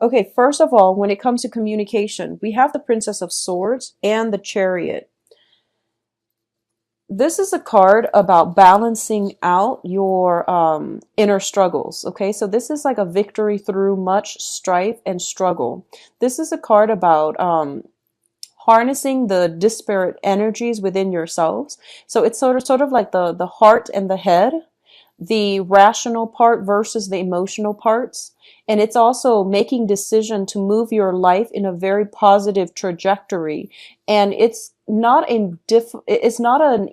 Okay, first of all, when it comes to communication, we have the Princess of Swords and the Chariot. This is a card about balancing out your inner struggles. Okay, so this is like a victory through much strife and struggle. This is a card about harnessing the disparate energies within yourselves. So it's sort of like the heart and the head, the rational part versus the emotional parts. And it's also making decision to move your life in a very positive trajectory. And it's not an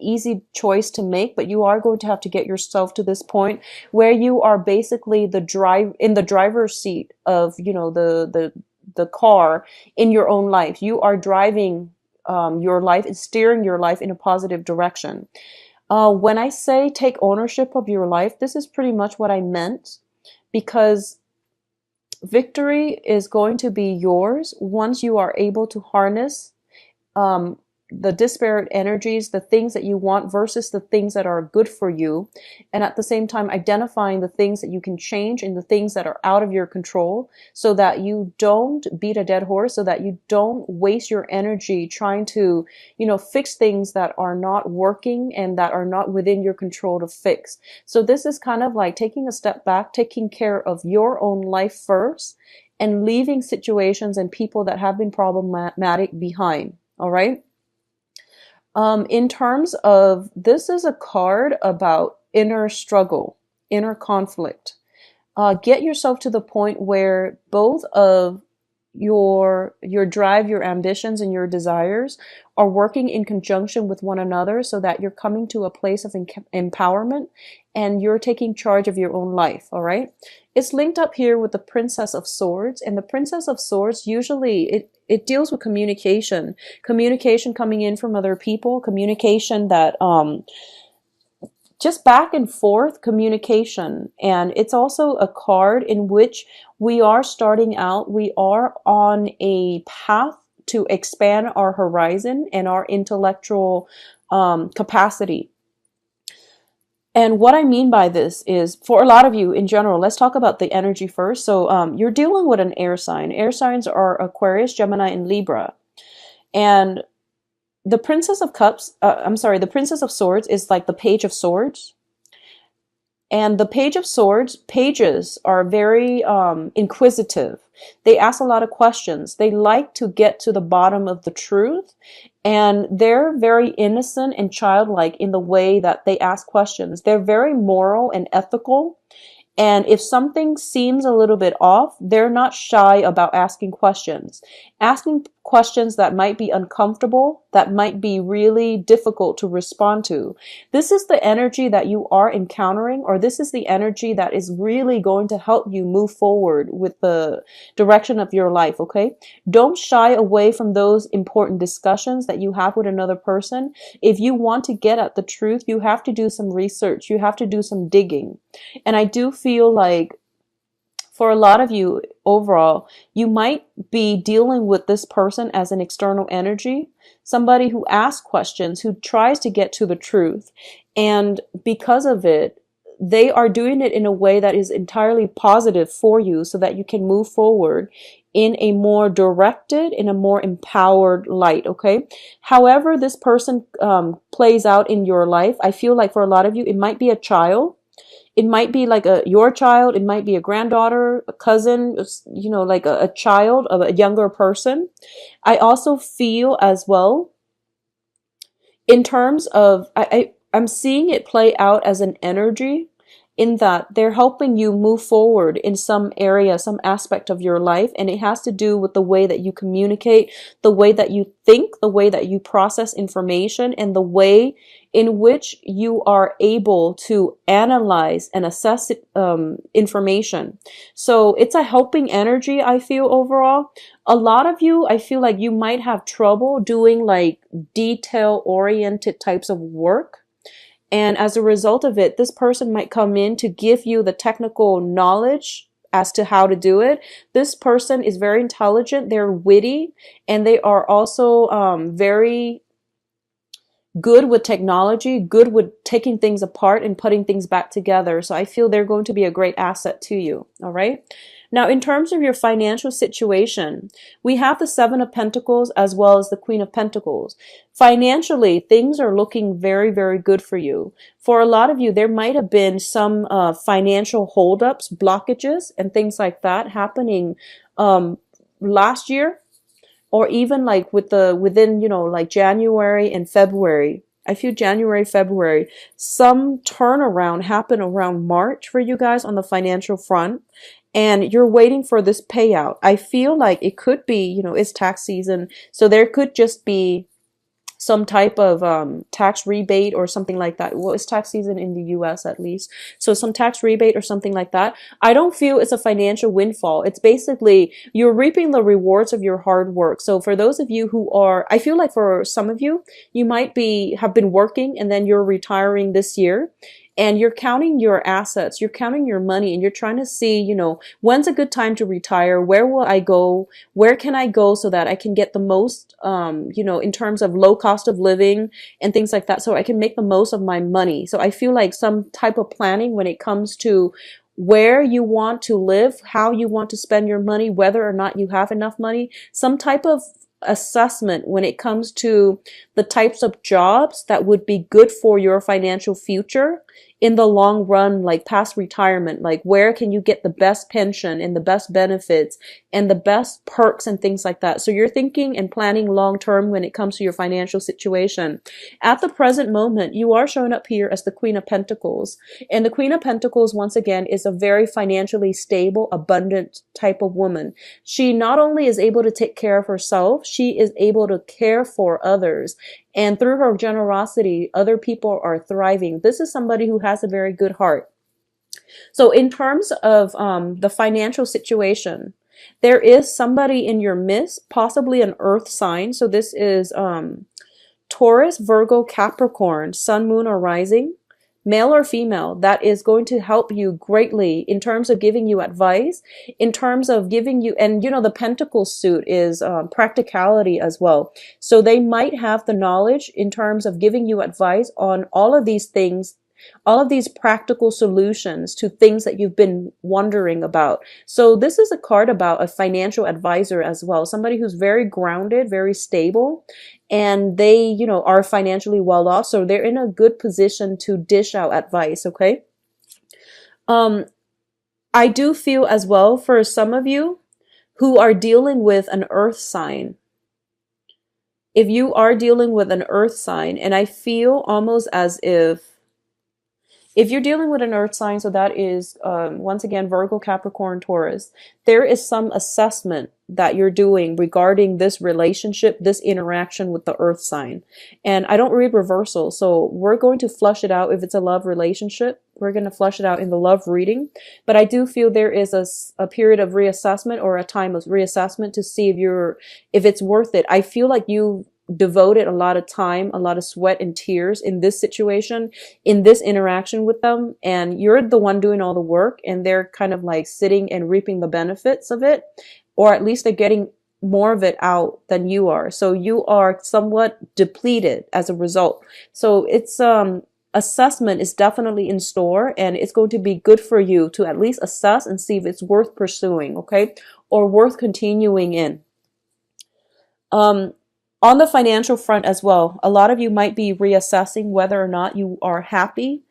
easy choice to make, but you are going to have to get yourself to this point where you are basically in the driver's seat of, the car in your own life. You are driving your life and steering your life in a positive direction. When I say take ownership of your life, this is pretty much what I meant, because victory is going to be yours once you are able to harness um, the disparate energies, the things that you want versus the things that are good for you. And at the same time, identifying the things that you can change and the things that are out of your control, so that you don't beat a dead horse, so that you don't waste your energy trying to, fix things that are not working and that are not within your control to fix. So this is kind of like taking a step back, taking care of your own life first, and leaving situations and people that have been problematic behind. All right. In terms of, this is a card about inner struggle, inner conflict. Get yourself to the point where both of your drive, your ambitions, and your desires are working in conjunction with one another, so that you're coming to a place of empowerment and you're taking charge of your own life. All right. It's linked up here with the Princess of Swords, and the Princess of Swords usually it deals with communication coming in from other people, communication that just back and forth communication. And it's also a card in which we are starting out, we are on a path to expand our horizon and our intellectual capacity. And what I mean by this is, for a lot of you in general, let's talk about the energy first. So you're dealing with an air sign. Air signs are Aquarius, Gemini, and Libra. And the Princess of Cups, the Princess of Swords is like the Page of Swords. And the Page of Swords, pages are very inquisitive. They ask a lot of questions. They like to get to the bottom of the truth. And they're very innocent and childlike in the way that they ask questions. They're very moral and ethical. And if something seems a little bit off, they're not shy about asking questions. Asking questions that might be uncomfortable, that might be really difficult to respond to. This is the energy that you are encountering, or this is the energy that is really going to help you move forward with the direction of your life, okay? Don't shy away from those important discussions that you have with another person. If you want to get at the truth, you have to do some research. You have to do some digging. And I do feel like for a lot of you overall, you might be dealing with this person as an external energy, somebody who asks questions, who tries to get to the truth. And because of it, they are doing it in a way that is entirely positive for you, so that you can move forward in a more directed, in a more empowered light, okay? However this person plays out in your life, I feel like for a lot of you, it might be a child. It might be like your child. It might be a granddaughter, a cousin, like a child of a younger person. I also feel as well, in terms of, I'm seeing it play out as an energy, in that they're helping you move forward in some area, some aspect of your life. And it has to do with the way that you communicate, the way that you think, the way that you process information, and the way in which you are able to analyze and assess information. So it's a helping energy, I feel, overall. A lot of you, I feel like you might have trouble doing like detail-oriented types of work. And as a result of it, this person might come in to give you the technical knowledge as to how to do it. This person is very intelligent, they're witty, and they are also very good with technology, good with taking things apart and putting things back together. So I feel they're going to be a great asset to you. All right. Now, in terms of your financial situation, we have the Seven of Pentacles as well as the Queen of Pentacles. Financially, things are looking very, very good for you. For a lot of you, there might have been some financial holdups, blockages, and things like that happening last year, or even like within, like January and February. I feel January, February, some turnaround happened around March for you guys on the financial front, and you're waiting for this payout. I feel like it could be, it's tax season, so there could just be some type of tax rebate or something like that. Well, it's tax season in the US at least. So some tax rebate or something like that. I don't feel it's a financial windfall. It's basically you're reaping the rewards of your hard work. So for those of you who are, I feel like for some of you, you might have been working and then you're retiring this year. And you're counting your assets, you're counting your money, and you're trying to see, when's a good time to retire? Where will I go? Where can I go so that I can get the most, in terms of low cost of living and things like that, so I can make the most of my money. So I feel like some type of planning when it comes to where you want to live, how you want to spend your money, whether or not you have enough money, some type of assessment when it comes to the types of jobs that would be good for your financial future in the long run, like past retirement, like where can you get the best pension and the best benefits and the best perks and things like that. So you're thinking and planning long term when it comes to your financial situation. At the present moment, you are showing up here as the Queen of Pentacles. And the Queen of Pentacles, once again, is a very financially stable, abundant type of woman. She not only is able to take care of herself, she is able to care for others. And through her generosity, other people are thriving. This is somebody who has a very good heart. So in terms of the financial situation, there is somebody in your midst, possibly an earth sign. So this is Taurus, Virgo, Capricorn, Sun, Moon, or Rising, male or female, that is going to help you greatly in terms of giving you advice, in terms of giving you, and the Pentacle suit is practicality as well. So they might have the knowledge in terms of giving you advice on all of these things, all of these practical solutions to things that you've been wondering about. So this is a card about a financial advisor as well, somebody who's very grounded, very stable, and they, are financially well off. So they're in a good position to dish out advice. Okay. I do feel as well for some of you who are dealing with an earth sign. If you are dealing with an earth sign, and I feel almost as if you're dealing with an earth sign, so that is, once again, Virgo, Capricorn, Taurus, there is some assessment that you're doing regarding this relationship, this interaction with the earth sign. And I don't read reversal, so we're going to flush it out. If it's a love relationship, we're going to flush it out in the love reading. But I do feel there is a period of reassessment or a time of reassessment to see if it's worth it. I feel like you devoted a lot of time, a lot of sweat and tears in this situation, in this interaction with them, and you're the one doing all the work, and they're kind of like sitting and reaping the benefits of it, or at least they're getting more of it out than you are. So you are somewhat depleted as a result. So it's assessment is definitely in store, and it's going to be good for you to at least assess and see if it's worth pursuing, okay, or worth continuing in. On the financial front as well, a lot of you might be reassessing whether or not you are happy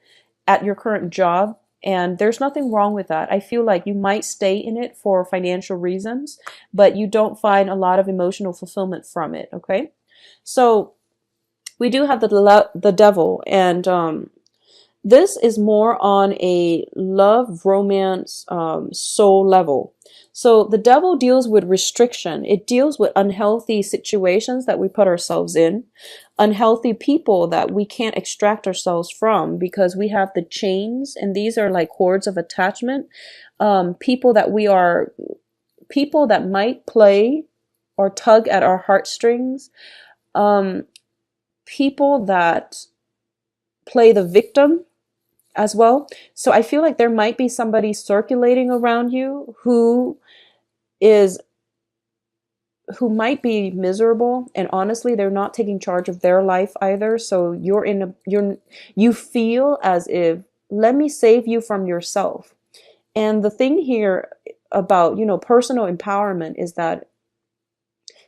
at your current job, and there's nothing wrong with that. I feel like you might stay in it for financial reasons, but you don't find a lot of emotional fulfillment from it, okay? So we do have the devil, and this is more on a love, romance, soul level. So the devil deals with restriction. It deals with unhealthy situations that we put ourselves in, unhealthy people that we can't extract ourselves from because we have the chains, and these are like cords of attachment. People that might play or tug at our heartstrings. People that play the victim as well. So I feel like there might be somebody circulating around you who might be miserable, and honestly they're not taking charge of their life either. So you feel as if, let me save you from yourself. And the thing here, about, you know, personal empowerment is that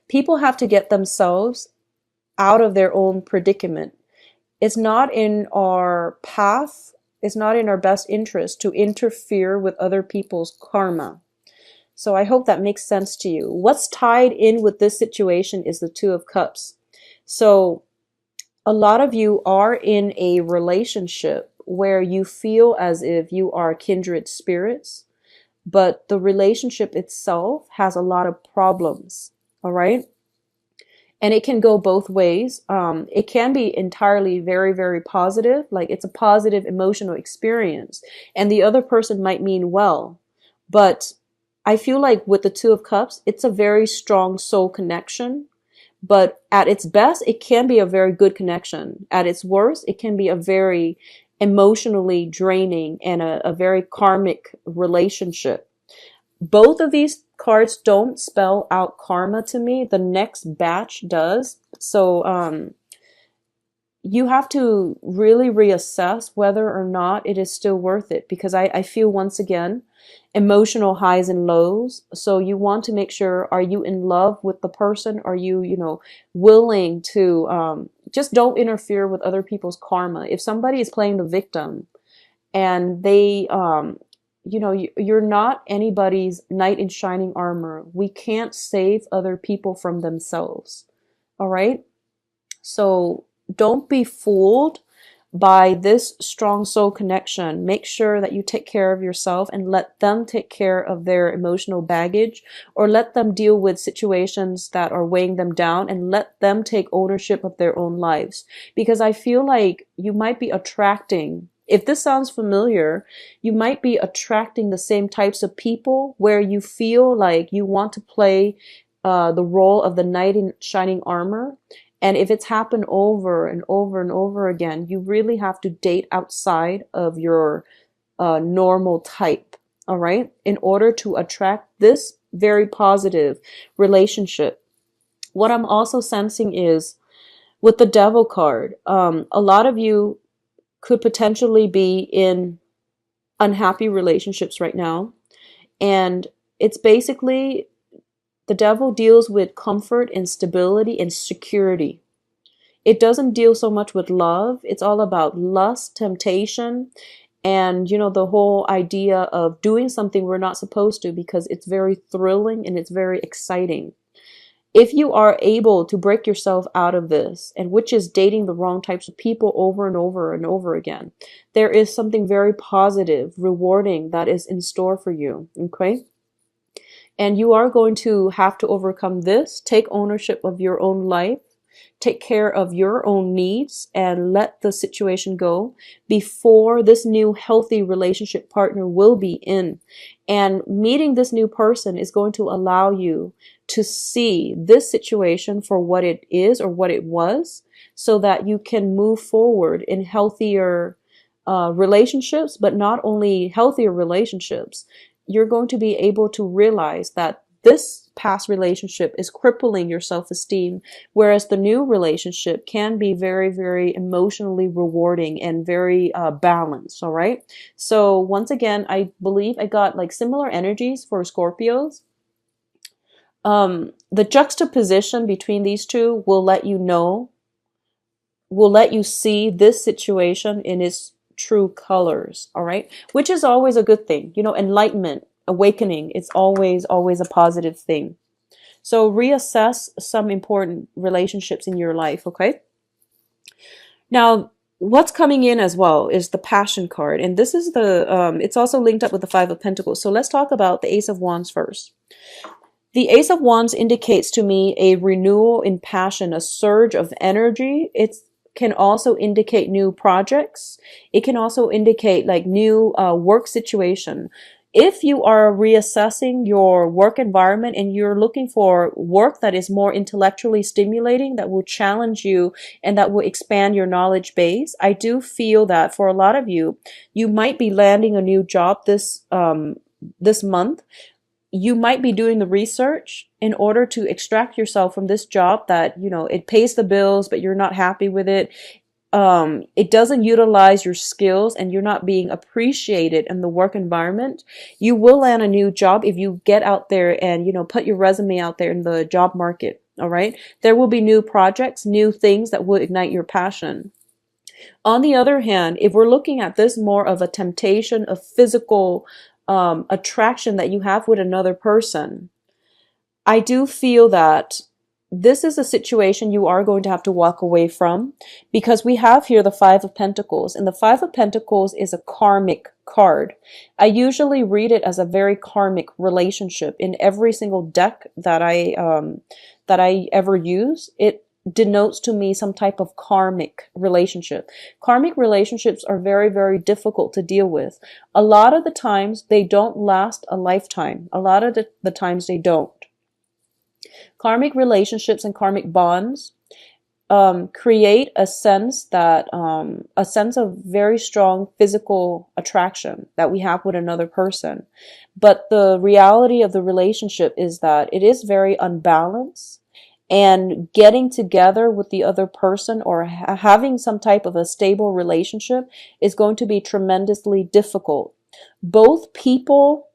people have to get themselves out of their own predicament. It's not in our path, it's not in our best interest to interfere with other people's karma. So I hope that makes sense to you. What's tied in with this situation is the Two of Cups. So a lot of you are in a relationship where you feel as if you are kindred spirits, but the relationship itself has a lot of problems. All right. And it can go both ways. It can be entirely very, very positive, like it's a positive emotional experience, and the other person might mean well. But I feel like with the Two of Cups, it's a very strong soul connection. But at its best, it can be a very good connection. At its worst, it can be a very emotionally draining and a very karmic relationship. Both of these cards don't spell out karma to me. The next batch does. So you have to really reassess whether or not it is still worth it, because I feel, once again, emotional highs and lows. So you want to make sure, are you in love with the person? Are you, you know, willing to just don't interfere with other people's karma. If somebody is playing the victim and they you know, you're not anybody's knight in shining armor. We can't save other people from themselves. All right? So don't be fooled by this strong soul connection. Make sure that you take care of yourself and let them take care of their emotional baggage, or let them deal with situations that are weighing them down, and let them take ownership of their own lives. Because I feel like you might be attracting, if this sounds familiar, you might be attracting the same types of people where you feel like you want to play the role of the knight in shining armor. And if it's happened over and over and over again, you really have to date outside of your normal type, all right, in order to attract this very positive relationship. What I'm also sensing is, with the Devil card, a lot of you could potentially be in unhappy relationships right now. And it's basically, the Devil deals with comfort and stability and security. It doesn't deal so much with love. It's all about lust, temptation, and, you know, the whole idea of doing something we're not supposed to, because it's very thrilling and it's very exciting. If you are able to break yourself out of this, and which is dating the wrong types of people over and over and over again, there is something very positive, rewarding that is in store for you, okay? And you are going to have to overcome this, take ownership of your own life, take care of your own needs, and let the situation go before this new healthy relationship partner will be in. And meeting this new person is going to allow you to see this situation for what it is or what it was, so that you can move forward in healthier relationships. But not only healthier relationships, you're going to be able to realize that this past relationship is crippling your self-esteem, whereas the new relationship can be very, very emotionally rewarding and very balanced. All right. So once again, I believe I got like similar energies for Scorpios. The juxtaposition between these two will let you know, will let you see this situation in its true colors. All right. Which is always a good thing. You know, enlightenment, awakening, it's always a positive thing. So reassess some important relationships in your life, okay? Now, what's coming in as well is the Passion card, and this is the it's also linked up with the Five of Pentacles. So let's talk about the Ace of Wands first. The Ace of Wands indicates to me a renewal in passion, a surge of energy. It can also indicate new projects. It can also indicate like new work situation. If you are reassessing your work environment and you're looking for work that is more intellectually stimulating, that will challenge you and that will expand your knowledge base, I do feel that for a lot of you, you might be landing a new job this month. You might be doing the research in order to extract yourself from this job that, you know, it pays the bills, but you're not happy with it. it doesn't utilize your skills and you're not being appreciated in the work environment, you will land a new job if you get out there and, put your resume out there in the job market. All right. There will be new projects, new things that will ignite your passion. On the other hand, if we're looking at this more of a temptation of physical attraction that you have with another person, I do feel that this is a situation you are going to have to walk away from, because we have here the Five of Pentacles, and the Five of Pentacles is a karmic card. I usually read it as a very karmic relationship in every single deck that I ever use. It denotes to me some type of karmic relationship. Karmic relationships are very, very difficult to deal with. A lot of the times they don't last a lifetime. A lot of the times they don't. Karmic relationships and karmic bonds create a sense of very strong physical attraction that we have with another person. But the reality of the relationship is that it is very unbalanced, and getting together with the other person or having some type of a stable relationship is going to be tremendously difficult. Both people,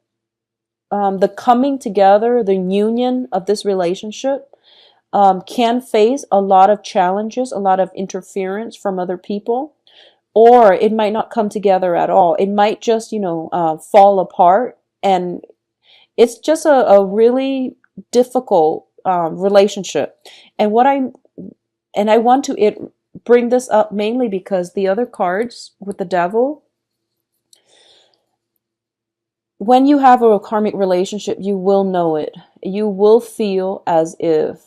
the coming together, the union of this relationship can face a lot of challenges, a lot of interference from other people, or it might not come together at all. It might just, fall apart, and it's just a really difficult relationship. And I want to bring this up mainly because the other cards with the devil, when you have a karmic relationship, you will know it. You will feel as if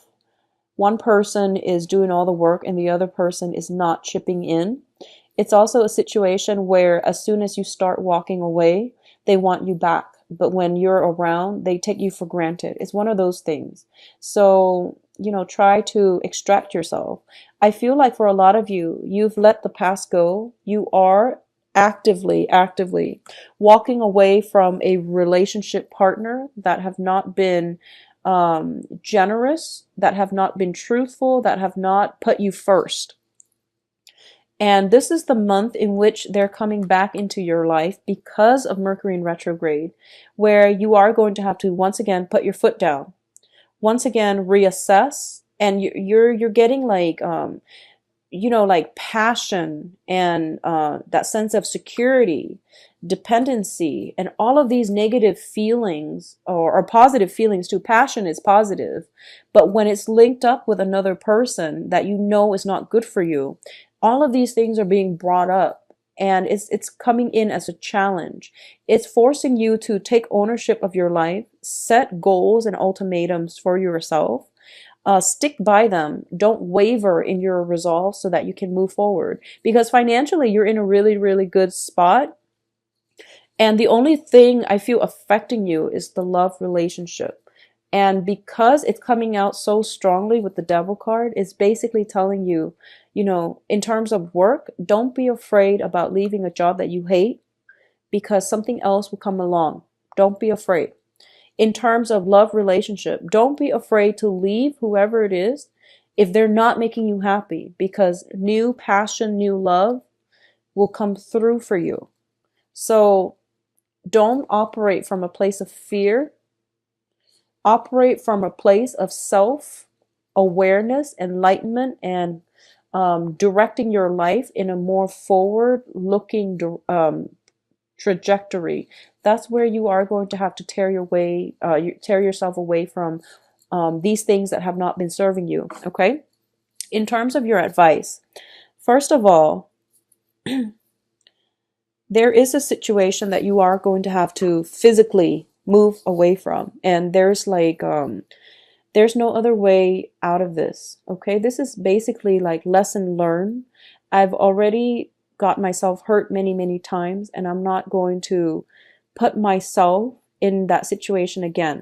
one person is doing all the work and the other person is not chipping in. It's also a situation where as soon as you start walking away, they want you back. But when you're around, they take you for granted. It's one of those things. So, try to extract yourself. I feel like for a lot of you, you've let the past go. You are actively walking away from a relationship partner that have not been generous, that have not been truthful, that have not put you first. And this is the month in which they're coming back into your life because of Mercury in retrograde, where you are going to have to once again put your foot down, once again reassess, and you're getting like like passion and that sense of security, dependency, and all of these negative feelings or positive feelings too. Passion is positive, but when it's linked up with another person that is not good for you, all of these things are being brought up, and it's coming in as a challenge. It's forcing you to take ownership of your life, set goals and ultimatums for yourself. Stick by them. Don't waver in your resolve so that you can move forward. Because financially, you're in a really, really good spot. And the only thing I feel affecting you is the love relationship. And because it's coming out so strongly with the devil card, it's basically telling you, in terms of work, don't be afraid about leaving a job that you hate, because something else will come along. Don't be afraid. In terms of love relationship, don't be afraid to leave whoever it is if they're not making you happy, because new passion, new love will come through for you. So don't operate from a place of fear. Operate from a place of self-awareness, enlightenment, and directing your life in a more forward-looking trajectory. That's where you are going to have to tear yourself away from these things that have not been serving you. Okay? In terms of your advice, first of all, there is a situation that you are going to have to physically move away from, and there's no other way out of this. Okay? This is basically like lesson learned. I've already got myself hurt many, many times, and I'm not going to put myself in that situation again.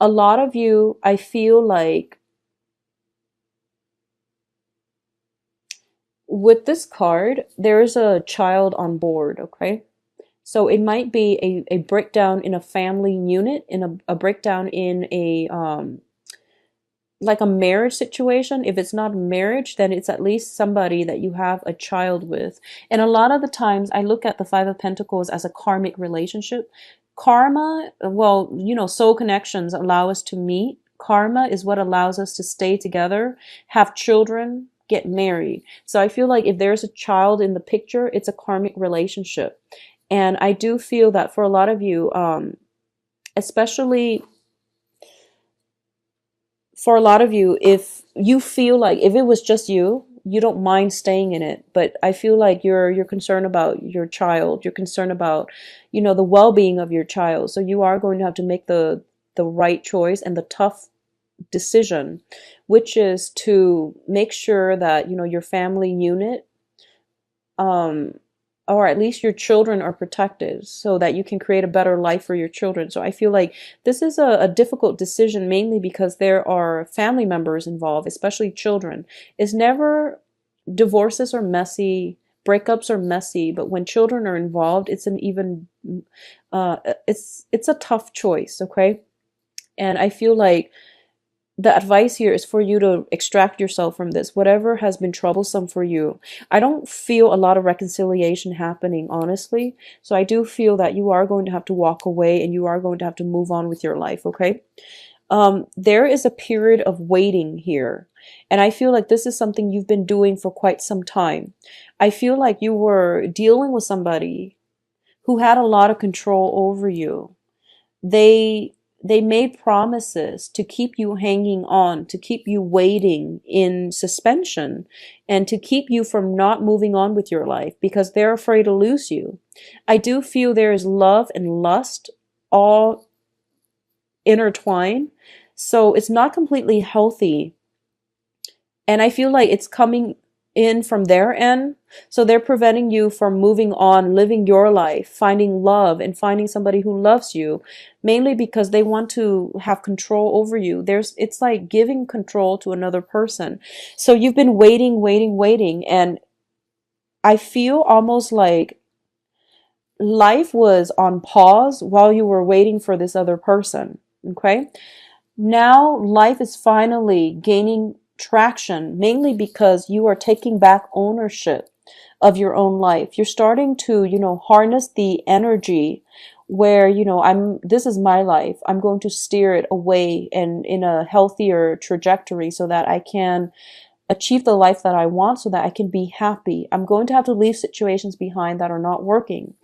A lot of you, I feel like with this card, there's a child on board, okay? So it might be a breakdown in a family unit, in a breakdown in like a marriage situation. If it's not marriage, then it's at least somebody that you have a child with. And a lot of the times I look at the Five of Pentacles as a karmic relationship. Karma, well, soul connections allow us to meet. Karma is what allows us to stay together, have children, get married. So I feel like if there's a child in the picture, it's a karmic relationship. And I do feel that for a lot of you, especially for a lot of you, if you feel like if it was just you, you don't mind staying in it. But I feel like you're concerned about your child. You're concerned about, the well-being of your child. So you are going to have to make the right choice and the tough decision, which is to make sure that, your family unit, or at least your children are protected so that you can create a better life for your children. So I feel like this is a difficult decision, mainly because there are family members involved, especially children. It's never, divorces are messy, breakups are messy, but when children are involved, it's an even, it's a tough choice, okay? And I feel like the advice here is for you to extract yourself from this, whatever has been troublesome for you. I don't feel a lot of reconciliation happening, honestly. So I do feel that you are going to have to walk away and you are going to have to move on with your life, okay? There is a period of waiting here. And I feel like this is something you've been doing for quite some time. I feel like you were dealing with somebody who had a lot of control over you. They made promises to keep you hanging on, to keep you waiting in suspension, and to keep you from not moving on with your life because they're afraid to lose you. I do feel there is love and lust all intertwined. So it's not completely healthy. And I feel like it's coming in from their end. So they're preventing you from moving on, living your life, finding love and finding somebody who loves you, mainly because they want to have control over you. It's like giving control to another person. So you've been waiting, waiting, waiting. And I feel almost like life was on pause while you were waiting for this other person. Okay. Now life is finally gaining traction, mainly because you are taking back ownership of your own life. You're starting to, harness the energy where, this is my life. I'm going to steer it away and in a healthier trajectory so that I can achieve the life that I want, so that I can be happy. I'm going to have to leave situations behind that are not working.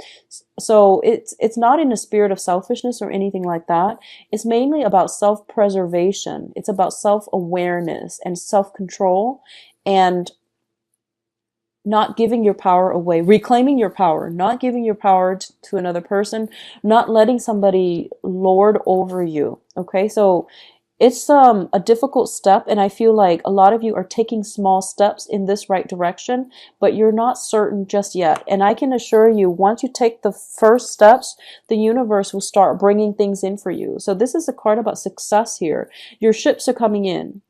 So it's not in a spirit of selfishness or anything like that. It's mainly about self-preservation. It's about self-awareness and self-control and not giving your power away, reclaiming your power, not giving your power to another person, not letting somebody lord over you. Okay, so it's a difficult step, and I feel like a lot of you are taking small steps in this right direction, but you're not certain just yet. And I can assure you, once you take the first steps, the universe will start bringing things in for you. So this is a card about success here. Your ships are coming in.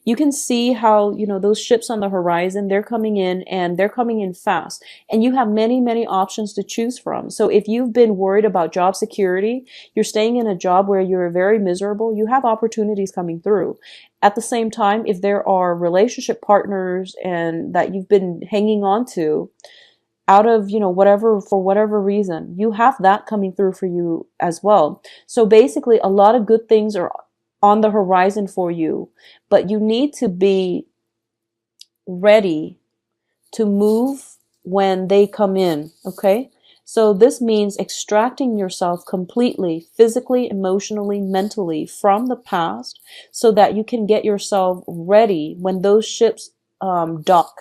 You can see how, those ships on the horizon, they're coming in and they're coming in fast. And you have many, many options to choose from. So if you've been worried about job security, you're staying in a job where you're very miserable, you have opportunities coming through. At the same time, if there are relationship partners and that you've been hanging on to out of, for whatever reason, you have that coming through for you as well. So basically, a lot of good things are on the horizon for you, but you need to be ready to move when they come in, okay? So this means extracting yourself completely, physically, emotionally, mentally from the past so that you can get yourself ready when those ships dock,